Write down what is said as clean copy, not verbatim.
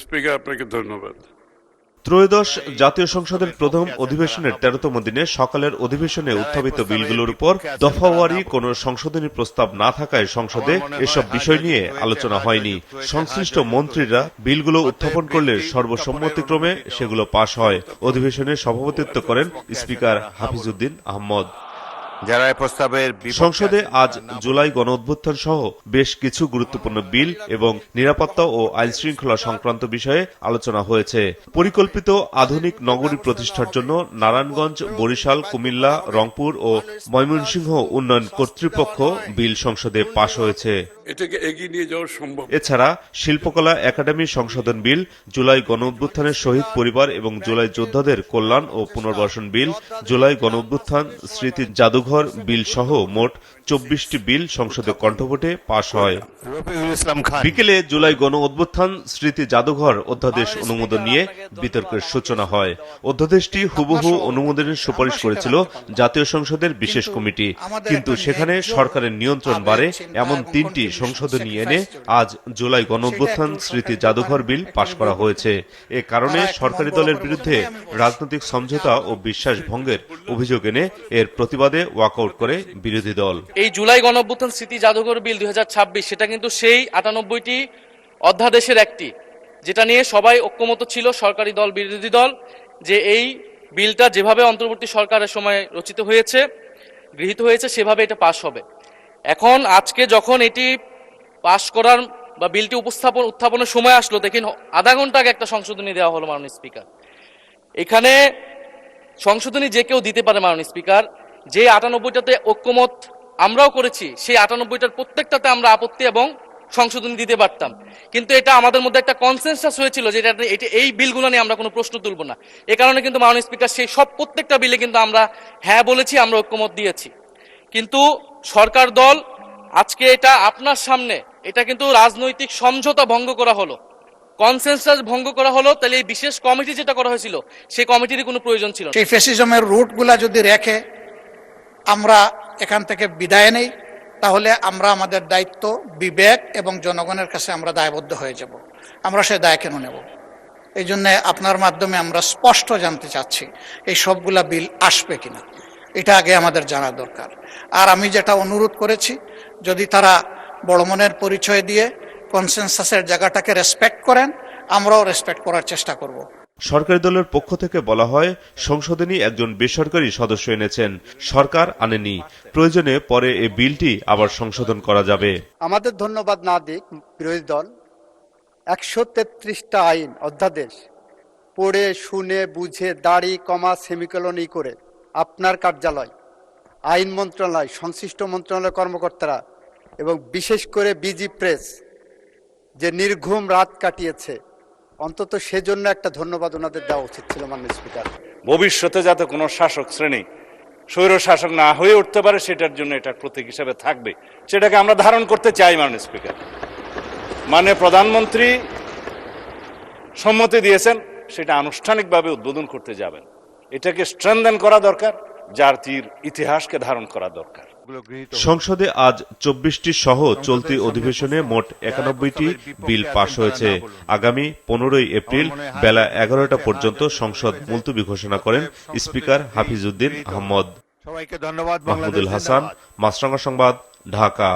Speaker, আপনাকে ধন্যবাদ। ত্রয়োদশ জাতীয় সংসদের প্রথম অধিবেশনের 13তম দিনে সকালের অধিবেশনে উত্থাপিত বিলগুলোর উপর দফাওয়ারি কোনো সংশোধনী প্রস্তাব না থাকায় সংসদে এসব বিষয় নিয়ে আলোচনা হয়নি। সংশ্লিষ্ট মন্ত্রীরা বিলগুলো উত্থাপন করলে সর্বসম্মতিক্রমে সেগুলো পাশ হয়। অধিবেশনে সভাপতিত্ব করেন স্পিকার হাফিজউদ্দিন আহমদ। সংসদে আজ জুলাই গণঅভ্যুত্থান সহ বেশ কিছু গুরুত্বপূর্ণ বিল এবং নিরাপত্তা ও আইন শৃঙ্খলা সংক্রান্ত বিষয়ে আলোচনা হয়েছে। পরিকল্পিত আধুনিক নগরী প্রতিষ্ঠার জন্য নারায়ণগঞ্জ, বরিশাল, কুমিল্লা, রংপুর ও ময়মনসিংহ উন্নয়ন কর্তৃপক্ষ বিল সংসদে পাশ হয়েছে। এটাকে এগিয়ে নিয়ে যাওয়া সম্ভব। এছাড়া শিল্পকলা একাডেমি সংশোধন বিল, জুলাই গণঅভ্যুত্থানের শহীদ পরিবার এবং জুলাই যোদ্ধাদের কল্যাণ ও পুনর্বাসন বিল, জুলাই গণঅভ্যুত্থান স্মৃতি জাদুঘর বিল সহ মোট 24টি বিল সংসদে কণ্ঠভোটে পাশ হয়। বিকেলে জুলাই গণঅভ্যুত্থান স্মৃতি জাদুঘর অধ্যাদেশ অনুমোদন নিয়ে বিতর্কের সূচনা হয়। অধ্যাদেশটি হুবহু অনুমোদনের সুপারিশ করেছিল জাতীয় সংসদের বিশেষ কমিটি, কিন্তু সেখানে সরকারের নিয়ন্ত্রণ বাড়ে এমন 3টি সংশোধনী এনে আজ জুলাই গণঅভ্যুত্থান স্মৃতি জাদুঘর বিল পাশ করা হয়েছে। এ কারণে সরকারি দলের বিরুদ্ধে রাজনৈতিক সমঝোতা ও বিশ্বাস ভঙ্গের অভিযোগ এনে এর প্রতিবাদে ওয়াকআউট করে বিরোধী দল। এই জুলাই গণঅভ্যুত্থান স্মৃতি জাদুঘর বিল 2026 সেটা কিন্তু সেই 98টি অধ্যাদেশের একটি, যেটা নিয়ে সবাই ঐক্যমত ছিল, সরকারি দল বিরোধী দল, যে এই বিলটা যেভাবে অন্তর্বর্তী সরকারের সময় রচিত হয়েছে, গৃহীত হয়েছে, সেভাবে এটা পাশ হবে। এখন আজকে যখন এটি পাশ করার বা বিলটি উত্থাপনের সময় আসলো, দেখেন আধা ঘন্টা আগে একটা সংশোধনী দেওয়া হলো মাননীয় স্পিকার। এখানে সংশোধনী যে কেউ দিতে পারে মাননীয় স্পিকার। যে 98টাতে ঐক্যমত আমরাও করেছি, সেই 98টার প্রত্যেকটাতে আমরা আপত্তি এবং সংশোধনী দিতে পারতাম, কিন্তু এটা আমাদের মধ্যে একটা কনসেনসাস হয়েছিল যে এটা এই বিলগুলো নিয়ে আমরা কোনো প্রশ্ন তুলব না। এ কারণে কিন্তু মাননীয় স্পিকার সেই সব প্রত্যেকটা বিলে কিন্তু আমরা হ্যাঁ বলেছি, আমরা ঐক্যমত দিয়েছি। কিন্তু সরকার দল আজকে এটা আপনার সামনে, এটা কিন্তু রাজনৈতিক সমঝোতা ভঙ্গ করা হলো, কনসেনসাস ভঙ্গ করা হলো। তাহলে এই বিশেষ কমিটি যেটা করা হয়েছিল, সেই কমিটির কোনো প্রয়োজন ছিল না। সেই ফ্যাসিজমের রুটগুলা যদি রেখে আমরা এখান থেকে বিদায় নেই, তাহলে আমরা আমাদের দায়িত্ব, বিবেক এবং জনগণের কাছে আমরা দায়বদ্ধ হয়ে যাব। আমরা সে দায় কেন নেব? এই জন্য আপনার মাধ্যমে আমরা স্পষ্ট জানতে চাচ্ছি এই সবগুলা বিল আসবে কিনা, এটা আগে আমাদের জানা দরকার। আর আমি যেটা অনুরোধ করেছি, যদি তারা বড় মনের পরিচয় দিয়ে কনসেনসাসের জায়গাটাকে রেসপেক্ট করেন, আমরাও রেসপেক্ট করার চেষ্টা করব। সরকারি দলের পক্ষ থেকে বলা হয়, সংশোধনী একজন বেসরকারি সদস্য এনেছেন, সরকার আনেনি। প্রয়োজনে পরে এই বিলটি আবার সংশোধন করা যাবে। আমাদের ধন্যবাদ না দিক বিরোধী দল, 133টা আইন অধ্যাদেশ পড়ে শুনে বুঝে দাড়ি কমা সেমিকোলন করে আপনার কার্যালয়, আইন মন্ত্রণালয়, সংশ্লিষ্ট মন্ত্রণালয় কর্মকর্তারা এবং বিশেষ করে বিজি প্রেস যে নির্ঘুম রাত কাটিয়েছে, অন্তত সেজন্য একটা ধন্যবাদ ওনাদের দেওয়া উচিত ছিল মাননীয় স্পিকার। ভবিষ্যতে যাতে কোনো শাসক শ্রেণী স্বৈর শাসক না হয়ে উঠতে পারে, সেটার জন্য এটা প্রতীক হিসেবে থাকবে, সেটাকে আমরা ধারণ করতে চাই। মাননীয় স্পিকার, মাননীয় প্রধানমন্ত্রী সম্মতি দিয়েছেন, সেটা আনুষ্ঠানিকভাবে উদ্বোধন করতে যাবেন। এটাকে স্ট্রেনদেন করা দরকার, জাতির ইতিহাসকে ধারণ করা দরকার। সংসদে আজ 24টি সহ চলতি অধিবেশনে মোট 91টি বিল পাশ হয়েছে। আগামী 15 এপ্রিল বেলা 11টা পর্যন্ত সংসদ মুলতবি ঘোষণা করেন স্পিকার হাফিজউদ্দিন আহমদ। সবাইকে ধন্যবাদ। মাহমুদুল হাসান, মাছরাঙা সংবাদ, ঢাকা।